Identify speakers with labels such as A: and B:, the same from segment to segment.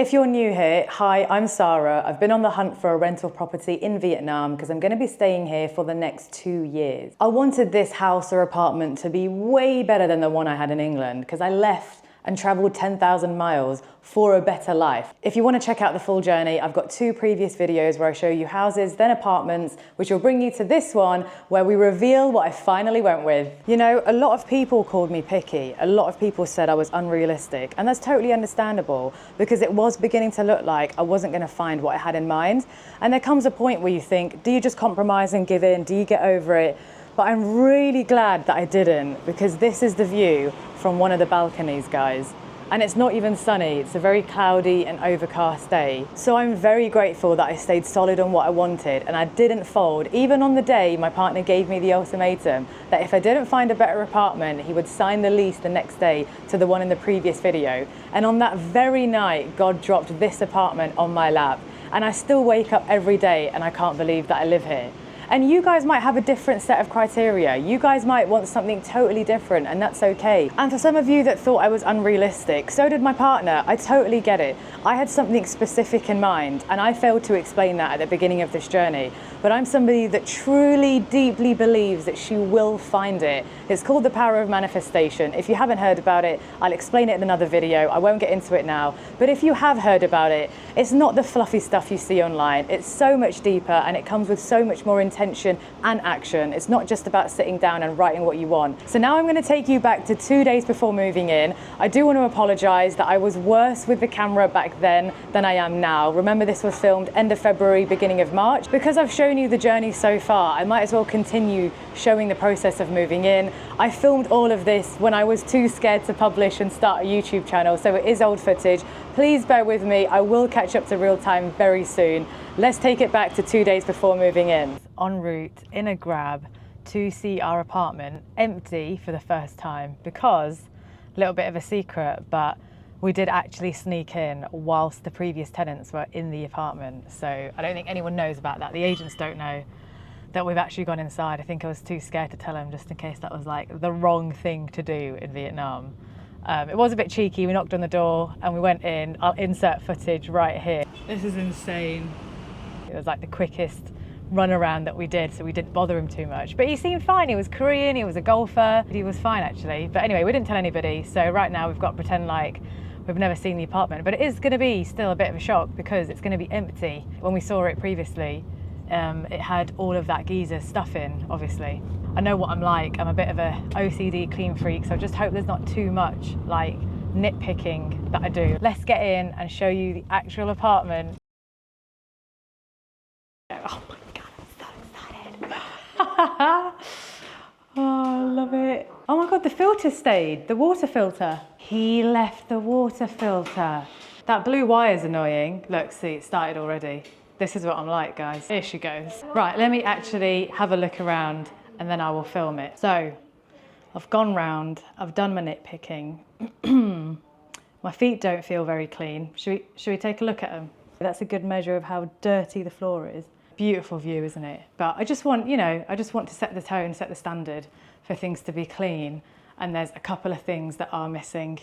A: If you're new here, hi, I'm Sarah. I've been on the hunt for a rental property in Vietnam because I'm going to be staying here for the next 2 years. I wanted this house or apartment to be way better than the one I had in England because I left and traveled 10,000 miles for a better life. If you want to check out the full journey, I've got 2 previous videos where I show you houses, then apartments, which will bring you to this one where we reveal what I finally went with. You know, a lot of people called me picky. A lot of people said I was unrealistic, and that's totally understandable because it was beginning to look like I wasn't going to find what I had in mind. And there comes a point where you think, do you just compromise and give in? Do you get over it? But I'm really glad that I didn't, because this is the view from one of the balconies, guys. And it's not even sunny, it's a very cloudy and overcast day. So I'm very grateful that I stayed solid on what I wanted and I didn't fold. Even on the day my partner gave me the ultimatum that if I didn't find a better apartment, he would sign the lease the next day to the one in the previous video. And on that very night, God dropped this apartment on my lap. And I still wake up every day and I can't believe that I live here. And you guys might have a different set of criteria. You guys might want something totally different, and that's okay. And for some of you that thought I was unrealistic, so did my partner. I totally get it. I had something specific in mind, and I failed to explain that at the beginning of this journey. But I'm somebody that truly, deeply believes that she will find it. It's called the power of manifestation. If you haven't heard about it, I'll explain it in another video. I won't get into it now. But if you have heard about it, it's not the fluffy stuff you see online. It's so much deeper, and it comes with so much more intention and action. It's not just about sitting down and writing what you want. So now I'm going to take you back to 2 days before moving in. I do want to apologize that I was worse with the camera back then than I am now. Remember, this was filmed end of February, beginning of March. Because I've shown you the journey so far, I might as well continue showing the process of moving in. I filmed all of this when I was too scared to publish and start a YouTube channel, so it is old footage. Please bear with me. I will catch up to real time very soon. Let's take it back to 2 days before moving in. En route in a grab to see our apartment empty for the first time because, a little bit of a secret, but we did actually sneak in whilst the previous tenants were in the apartment. So I don't think anyone knows about that. The agents don't know that we've actually gone inside. I think I was too scared to tell them just in case that was like the wrong thing to do in Vietnam. It was a bit cheeky. We knocked on the door and we went in. I'll insert footage right here. This is insane. It was like the quickest run around that we did, so we didn't bother him too much. But he seemed fine. He was Korean, he was a golfer. He was fine actually. But anyway, we didn't tell anybody. So right now we've got to pretend like we've never seen the apartment. But it is going to be still a bit of a shock because it's going to be empty. When we saw it previously, it had all of that geezer stuff in, obviously. I know what I'm like. I'm a bit of a OCD clean freak, so I just hope there's not too much like nitpicking that I do. Let's get in and show you the actual apartment. Oh my God, I'm so excited. Oh, I love it. Oh my God, the filter stayed, the water filter. He left the water filter. That blue wire is annoying. Look, see, it started already. This is what I'm like, guys. Here she goes. Right, let me actually have a look around and then I will film it. So, I've gone round, I've done my nitpicking. My feet don't feel very clean. Should we take a look at them? That's a good measure of how dirty the floor is. Beautiful view, isn't it? But I just want, I just want to set the tone, set the standard for things to be clean. And there's a couple of things that are missing.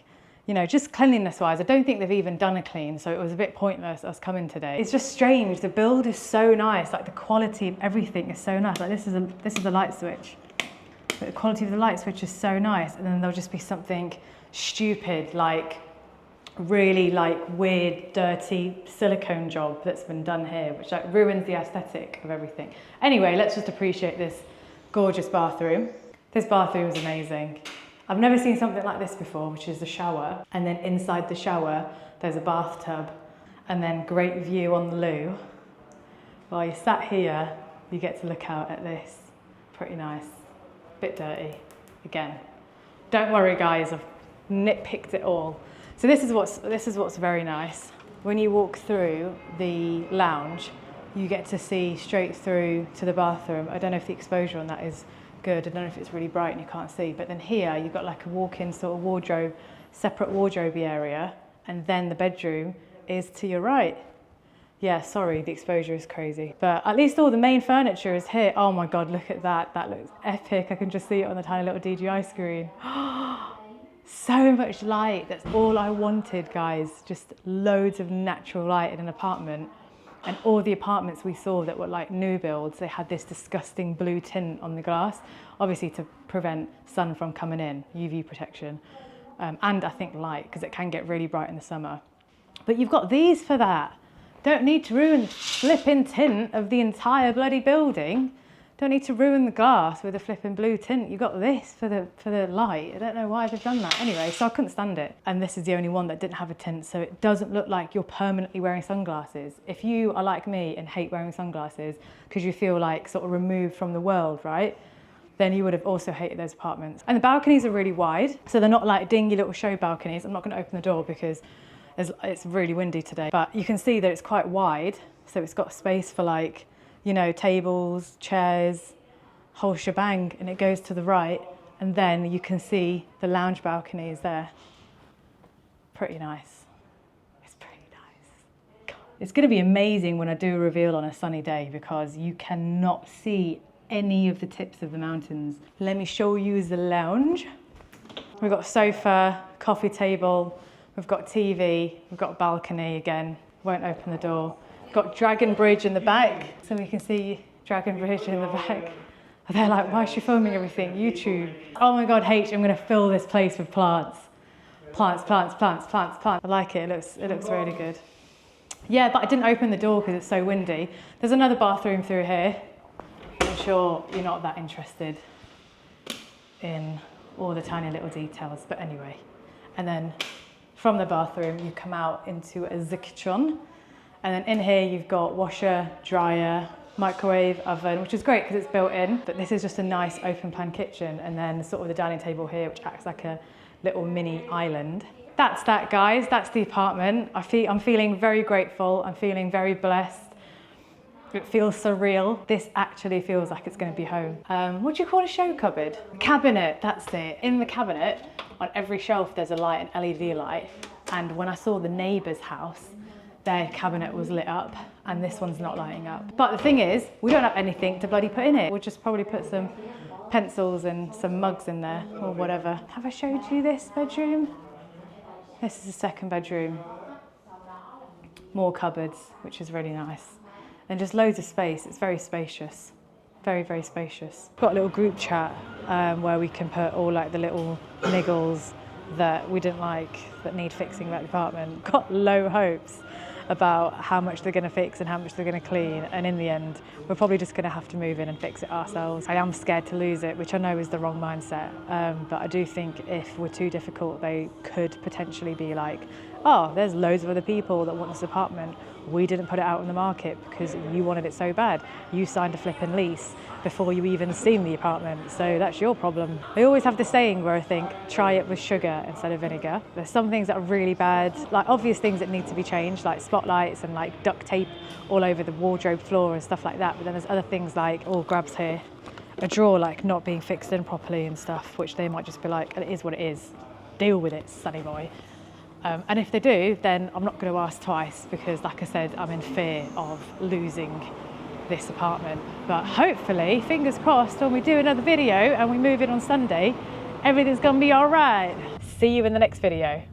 A: Just cleanliness wise, I don't think they've even done a clean, so it was a bit pointless us coming today. It's just strange. The build is so nice, like the quality of everything is so nice. Like this is a light switch. But the quality of the light switch is so nice, and then there'll just be something stupid, like really like weird, dirty silicone job that's been done here, which like ruins the aesthetic of everything. Anyway, let's just appreciate this gorgeous bathroom. This bathroom is amazing. I've never seen something like this before, which is the shower. And then inside the shower, there's a bathtub and then great view on the loo. While you're sat here, you get to look out at this. Pretty nice. Bit dirty, again. Don't worry guys, I've nitpicked it all. So this is what's very nice. When you walk through the lounge, you get to see straight through to the bathroom. I don't know if the exposure on that is good. I don't know if it's really bright and you can't see, but then here you've got like a walk-in sort of wardrobe, separate wardrobe area, and then the bedroom is to your right. Yeah, sorry, the exposure is crazy. But at least all the main furniture is here. Oh my God, look at that. That looks epic. I can just see it on the tiny little DJI screen. So much light. That's all I wanted, guys. Just loads of natural light in an apartment. And all the apartments we saw that were like new builds, they had this disgusting blue tint on the glass, obviously to prevent sun from coming in, UV protection, and I think light, because it can get really bright in the summer. But you've got these for that. Don't need to ruin the flipping tint of the entire bloody building. Don't need to ruin the glass with a flipping blue tint. You got this for the light. I don't know why they've done that. Anyway, so I couldn't stand it. And this is the only one that didn't have a tint, so it doesn't look like you're permanently wearing sunglasses. If you are like me and hate wearing sunglasses because you feel like sort of removed from the world, right? Then you would have also hated those apartments. And the balconies are really wide, so they're not like dingy little show balconies. I'm not going to open the door because it's really windy today. But you can see that it's quite wide, so it's got space for like, you know, tables, chairs, whole shebang, and it goes to the right, and then you can see the lounge balcony is there. Pretty nice. It's pretty nice. God. It's going to be amazing when I do a reveal on a sunny day because you cannot see any of the tips of the mountains. Let me show you the lounge. We've got a sofa, coffee table, we've got TV, we've got a balcony again, won't open the door. Got Dragon Bridge in the back, so we can see Dragon Bridge in the back. And they're like, why is she filming everything? YouTube. Oh my God, H, I'm gonna fill this place with plants. Plants, plants, plants, plants, plants. I like it, it looks really good. Yeah, but I didn't open the door because it's so windy. There's another bathroom through here. I'm sure you're not that interested in all the tiny little details, but anyway. And then from the bathroom, you come out into a kitchen. And then in here, you've got washer, dryer, microwave, oven, which is great because it's built in, but this is just a nice open plan kitchen. And then sort of the dining table here, which acts like a little mini island. That's that, guys, that's the apartment. I'm feeling very grateful. I'm feeling very blessed. It feels surreal. This actually feels like it's gonna be home. What do you call a show cupboard? Cabinet, that's it. In the cabinet, on every shelf, there's a light, an LED light. And when I saw the neighbour's house, their cabinet was lit up and this one's not lighting up. But the thing is, we don't have anything to bloody put in it. We'll just probably put some pencils and some mugs in there or whatever. Have I showed you this bedroom? This is the second bedroom. More cupboards, which is really nice. And just loads of space. It's very spacious. Very, very spacious. Got a little group chat where we can put all like the little niggles that we didn't like, that need fixing about the apartment. Got low hopes about how much they're going to fix and how much they're going to clean, and in the end we're probably just going to have to move in and fix it ourselves. I am scared to lose it, which I know is the wrong mindset, but I do think if we're too difficult, they could potentially be like, oh, there's loads of other people that want this apartment. We didn't put it out on the market because you wanted it so bad. You signed a flipping lease before you even seen the apartment, so that's your problem. I always have this saying where I think, try it with sugar instead of vinegar. There's some things that are really bad, like obvious things that need to be changed, like spotlights and like duct tape all over the wardrobe floor and stuff like that. But then there's other things like, all grabs here, a drawer like not being fixed in properly and stuff, which they might just be like, it is what it is. Deal with it, sonny boy. And if they do, then I'm not going to ask twice because, like I said, I'm in fear of losing this apartment. But hopefully, fingers crossed, when we do another video and we move in on Sunday, everything's going to be all right. See you in the next video.